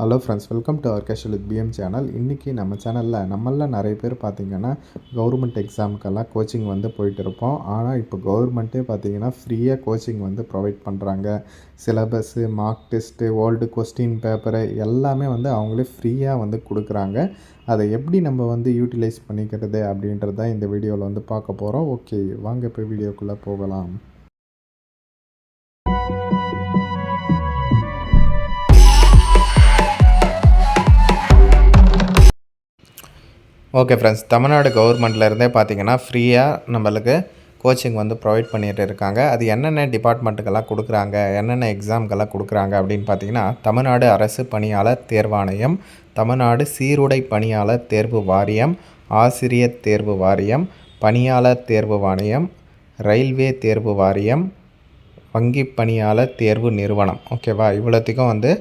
Hello friends, welcome to our casual with PM channel. இன்றைக்கி நம்ம சேனலில் நம்மளில் நிறைய பேர் பார்த்திங்கன்னா கவர்மெண்ட் எக்ஸாமுக்கெல்லாம் கோச்சிங் வந்து போயிட்டு இருப்போம். ஆனால் இப்போ கவர்மெண்ட்டே பார்த்திங்கன்னா ஃப்ரீயாக கோச்சிங் வந்து ப்ரொவைட் பண்ணுறாங்க. Syllabus, mark test, old question paper எல்லாமே வந்து அவங்களே ஃப்ரீயாக வந்து கொடுக்குறாங்க. அதை எப்படி நம்ம வந்து யூட்டிலைஸ் பண்ணிக்கிறது அப்படின்றது தான் இந்த வீடியோவில் வந்து பார்க்க போகிறோம். ஓகே, வாங்க இப்போ வீடியோக்குள்ளே போகலாம். ஓகே ஃப்ரெண்ட்ஸ், தமிழ்நாடு கவர்மெண்ட்லேருந்தே பார்த்திங்கன்னா ஃப்ரீயாக நம்மளுக்கு கோச்சிங் வந்து ப்ரொவைட் பண்ணிகிட்டு இருக்காங்க. அது என்னென்ன டிபார்ட்மெண்ட்டுக்கெல்லாம் கொடுக்குறாங்க, என்னென்ன எக்ஸாமுக்கெல்லாம் கொடுக்குறாங்க அப்படின்னு பார்த்திங்கன்னா, தமிழ்நாடு அரசு பணியாளர் தேர்வாணையம், தமிழ்நாடு சீருடை பணியாளர் தேர்வு வாரியம், ஆசிரியர் தேர்வு வாரியம், பணியாளர் தேர்வு வாரியம், ரயில்வே தேர்வு வாரியம், வங்கி பணியாளர் தேர்வு நிறுவனம். ஓகேவா, இவ்வளோத்துக்கும் வந்து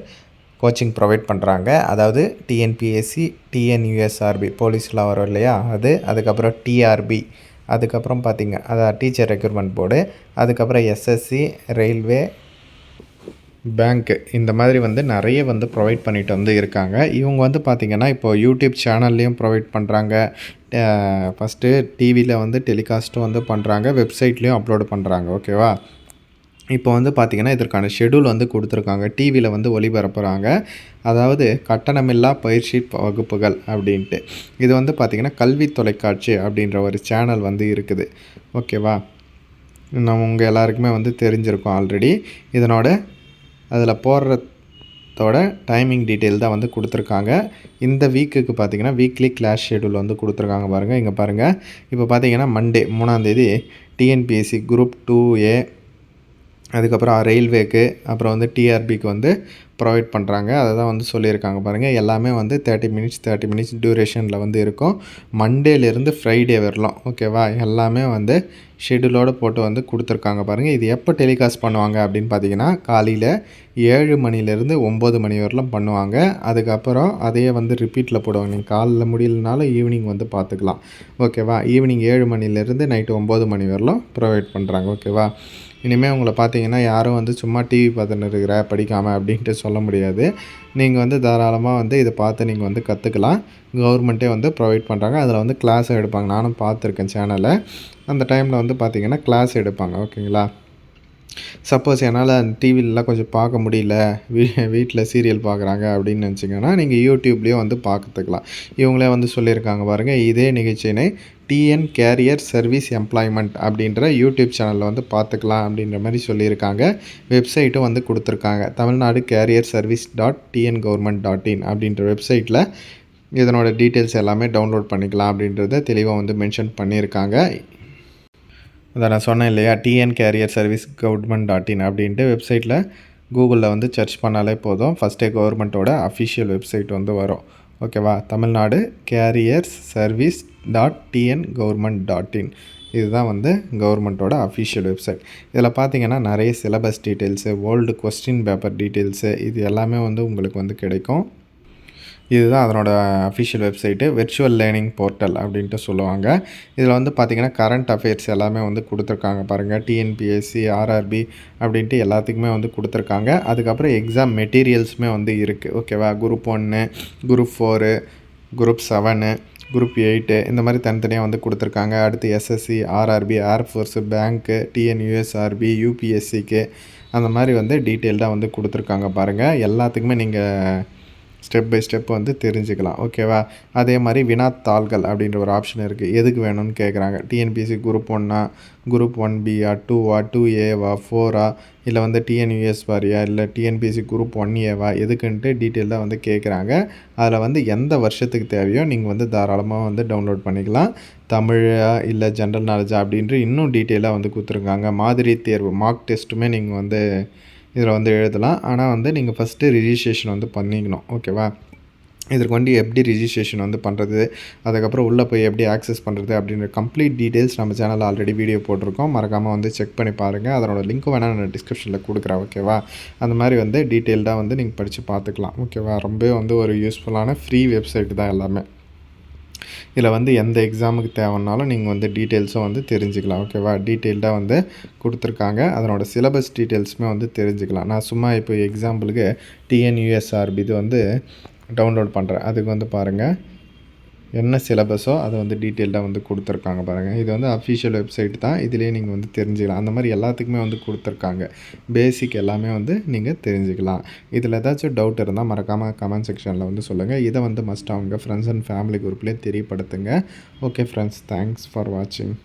கோச்சிங் ப்ரொவைட் பண்ணுறாங்க. அதாவது டிஎன்பிஎஸ்சி, டிஎன்யூஎஸ்ஆர்பி போலீஸ்லாம் வரும் இல்லையா, அதுக்கப்புறம் டிஆர்பி, அதுக்கப்புறம் பார்த்திங்க அதான் டீச்சர் ரெக்ரூட்மெண்ட் போர்டு, அதுக்கப்புறம் எஸ்எஸ்சி, ரயில்வே, பேங்க்கு, இந்த மாதிரி வந்து நிறைய வந்து ப்ரொவைட் பண்ணிட்டு வந்து இருக்காங்க. இவங்க வந்து பார்த்திங்கன்னா இப்போது யூடியூப் சேனல்லையும் ப்ரொவைட் பண்ணுறாங்க. ஃபஸ்ட்டு டிவியில் வந்து டெலிகாஸ்ட்டும் வந்து பண்ணுறாங்க, வெப்சைட்லேயும் அப்லோடு பண்ணுறாங்க. ஓகேவா, இப்போ வந்து பார்த்திங்கன்னா இதற்கான ஷெடியூல் வந்து கொடுத்துருக்காங்க. டிவியில் வந்து ஒளிபரப்புகிறாங்க. அதாவது கட்டணமில்லா பயிற்சி வகுப்புகள் அப்படின்ட்டு. இது வந்து பார்த்திங்கன்னா கல்வி தொலைக்காட்சி அப்படின்ற ஒரு சேனல் வந்து இருக்குது. ஓகேவா, நம்ம உங்கள் எல்லாருக்குமே வந்து தெரிஞ்சிருக்கோம் ஆல்ரெடி. இதனோட அதில் போடுறதோட டைமிங் டீட்டெயில் தான் வந்து கொடுத்துருக்காங்க. இந்த வீக்குக்கு பார்த்திங்கன்னா வீக்லி கிளாஸ் ஷெடியூல் வந்து கொடுத்துருக்காங்க. பாருங்கள், இங்கே பாருங்கள். இப்போ பார்த்திங்கன்னா மண்டே 3ஆம் டிஎன்பிஎஸ்சி குரூப் 2A, அதுக்கப்புறம் ரயில்வேக்கு, அப்புறம் வந்து டிஆர்பிக்கு வந்து ப்ரொவைட் பண்ணுறாங்க. அதை தான் வந்து சொல்லியிருக்காங்க. பாருங்கள், எல்லாமே வந்து 30 மினிட்ஸ் டியூரேஷனில் வந்து இருக்கும். மண்டேலேருந்து ஃப்ரைடே வரலாம். ஓகேவா, எல்லாமே வந்து ஷெடியூலோடு போட்டு வந்து கொடுத்துருக்காங்க. பாருங்கள், இது எப்போ டெலிகாஸ்ட் பண்ணுவாங்க அப்படின்னு பார்த்தீங்கன்னா காலையில் 7 மணிலேருந்து 9 மணி வரலாம் பண்ணுவாங்க. அதுக்கப்புறம் அதையே வந்து ரிப்பீட்டில் போடுவாங்க. நீங்கள் காலையில் முடியலனாலும் ஈவினிங் வந்து பார்த்துக்கலாம். ஓகேவா, ஈவினிங் 7 மணிலேருந்து நைட்டு 9 மணி வரலாம் ப்ரொவைட் பண்ணுறாங்க. ஓகேவா, இனிமேல் உங்களை பார்த்தீங்கன்னா யாரும் வந்து சும்மா டிவி பார்த்துன்னு இருக்கிற படிக்காமல் அப்படின்ட்டு சொல்ல முடியாது. நீங்கள் வந்து தாராளமாக வந்து இதை பார்த்து நீங்கள் வந்து கற்றுக்கலாம். கவர்மெண்ட்டே வந்து ப்ரொவைட் பண்ணுறாங்க. அதில் வந்து கிளாஸ் எடுப்பாங்க. நானும் பார்த்துருக்கேன் சேனலை. அந்த டைமில் வந்து பார்த்திங்கன்னா கிளாஸ் எடுப்பாங்க. ஓகேங்களா, சப்போஸ் என்னால் டிவிலலாம் கொஞ்சம் பார்க்க முடியல, வீட்டில் சீரியல் பார்க்குறாங்க அப்படின்னு நினச்சிங்கன்னா நீங்கள் யூடியூப்லேயும் வந்து பார்த்துக்கலாம். இவங்களே வந்து சொல்லியிருக்காங்க. பாருங்கள், இதே நிகழ்ச்சியினை டிஎன் கேரியர் சர்வீஸ் எம்ப்ளாய்மெண்ட் அப்படின்ற யூடியூப் சேனலில் வந்து பார்த்துக்கலாம் அப்படின்ற மாதிரி சொல்லியிருக்காங்க. வெப்சைட்டும் வந்து கொடுத்துருக்காங்க. தமிழ்நாடு கேரியர் சர்வீஸ் .tnggovernment.in அப்படின்ற வெப்சைட்டில் இதனோட டீட்டெயில்ஸ் எல்லாமே டவுன்லோட் பண்ணிக்கலாம் அப்படின்றத தெளிவாக வந்து மென்ஷன் பண்ணியிருக்காங்க. அதை நான் சொன்னேன் இல்லையா, டிஎன் கேரியர் சர்வீஸ் .gov.in அப்படின்ட்டு வெப்சைட்டில் கூகுளில் வந்து சர்ச் பண்ணாலே போதும். ஃபஸ்ட்டே கவர்மெண்ட்டோட அஃபிஷியல் வெப்சைட் வந்து வரும். ஓகேவா, தமிழ்நாடு கேரியர் சர்வீஸ் .tnggovernment.in இதுதான் வந்து கவர்மெண்ட்டோட அஃபிஷியல் வெப்சைட். இதில் பார்த்தீங்கன்னா நிறைய syllabus details, old question paper details, இது எல்லாமே வந்து உங்களுக்கு வந்து கிடைக்கும். இதுதான் அதனோட official website. Virtual learning portal அப்படின்ட்டு சொல்லுவாங்க. இதில் வந்து பார்த்திங்கன்னா கரண்ட் அஃபேர்ஸ் எல்லாமே வந்து கொடுத்துருக்காங்க. பாருங்கள், டிஎன்பிஎஸ்சி, ஆர்ஆர்பி அப்படின்ட்டு எல்லாத்துக்குமே வந்து கொடுத்துருக்காங்க. அதுக்கப்புறம் எக்ஸாம் மெட்டீரியல்ஸுமே வந்து இருக்குது. ஓகேவா, குரூப் 1, குரூப் 4, குரூப் 7, குரூப் 8 இந்த மாதிரி தனித்தனியாக வந்து கொடுத்துருக்காங்க. அடுத்து எஸ்எஸ்சி, ஆர்ஆர்பி, ஏர்ஃபோர்ஸு, பேங்க்கு, டிஎன்யூஎஸ்ஆர்பி, யூபிஎஸ்சிக்கு அந்த மாதிரி வந்து டீட்டெயில்டாக வந்து கொடுத்துருக்காங்க. பாருங்கள், எல்லாத்துக்குமே நீங்கள் ஸ்டெப் பை ஸ்டெப் வந்து தெரிஞ்சுக்கலாம். ஓகேவா, அதே மாதிரி வினாத்தாள்கள் அப்படின்ற ஒரு ஆப்ஷன் இருக்குது. எதுக்கு வேணும்னு கேட்குறாங்க. TNPSC group 1 group 1B, 2A, 4 இல்லை வந்து டிஎன்யூஎஸ் வாரியா, இல்லை டிஎன்பிஎஸ்சி குரூப் 1A எதுக்குன்ட்டு டீட்டெயிலாக வந்து கேட்குறாங்க. அதில் வந்து எந்த வருஷத்துக்கு தேவையோ நீங்கள் வந்து தாராளமாக வந்து டவுன்லோட் பண்ணிக்கலாம். தமிழா இல்லை ஜென்ரல் நாலேஜா அப்படின்ட்டு இன்னும் டீட்டெயிலாக வந்து கொடுத்துருக்காங்க. மாதிரி தேர்வு மார்க் டெஸ்ட்டுமே நீங்கள் வந்து இதில் வந்து எழுதலாம். ஆனால் வந்து நீங்கள் ஃபஸ்ட்டு ரிஜிஸ்ட்ரேஷன் வந்து பண்ணிக்கணும். ஓகேவா, இதற்கு வந்து எப்படி ரிஜிஸ்ட்ரேஷன் வந்து பண்ணுறது, அதுக்கப்புறம் உள்ளே போய் எப்படி ஆக்சஸ் பண்ணுறது அப்படின்ற கம்ப்ளீட் டீட்டெயில்ஸ் நம்ம சேனலில் ஆல்ரெடி வீடியோ போட்டிருக்கோம். மறக்காமல் வந்து செக் பண்ணி பாருங்கள். அதனோட லிங்க்கும் வேணால் நான் டிஸ்கிரிப்ஷனில் கொடுக்குறேன். ஓகேவா, அந்த மாதிரி வந்து டீட்டெயில்டாக வந்து நீங்கள் படித்து பார்த்துக்கலாம். ஓகேவா, ரொம்ப வந்து ஒரு யூஸ்ஃபுல்லான ஃப்ரீ வெப்சைட் தான் எல்லாமே. இதில் வந்து எந்த எக்ஸாமுக்கு தேவைன்னாலும் நீங்கள் வந்து டீட்டெயில்ஸும் வந்து தெரிஞ்சுக்கலாம். ஓகேவா? டீட்டெயில்டாக வந்து கொடுத்துருக்காங்க. அதனோட சிலபஸ் டீட்டெயில்ஸுமே வந்து தெரிஞ்சுக்கலாம். நான் சும்மா இப்போ எக்ஸாம்பிளுக்கு டிஎன்யூஎஸ்ஆர்பி இது வந்து டவுன்லோட் பண்ணுறேன். அதுக்கு வந்து பாருங்கள், என்ன சிலபஸோ அதை வந்து டீட்டெயில்டாக வந்து கொடுத்துருக்காங்க பாருங்கள். இது வந்து அஃபிஷியல் வெப்சைட் தான். இதிலேயே நீங்கள் வந்து தெரிஞ்சுக்கலாம். அந்த மாதிரி எல்லாத்துக்குமே வந்து கொடுத்துருக்காங்க. பேசிக் எல்லாமே வந்து நீங்கள் தெரிஞ்சுக்கலாம். இதில் ஏதாச்சும் டவுட் இருந்தால் மறக்காமல் கமெண்ட் செக்ஷனில் வந்து சொல்லுங்கள். இதை வந்து மஸ்ட் அவங்க ஃப்ரெண்ட்ஸ் அண்ட் ஃபேமிலி குரூப்லேயே தெரியப்படுத்துங்க. ஓகே ஃப்ரெண்ட்ஸ், தேங்க்ஸ் ஃபார் வாட்சிங்.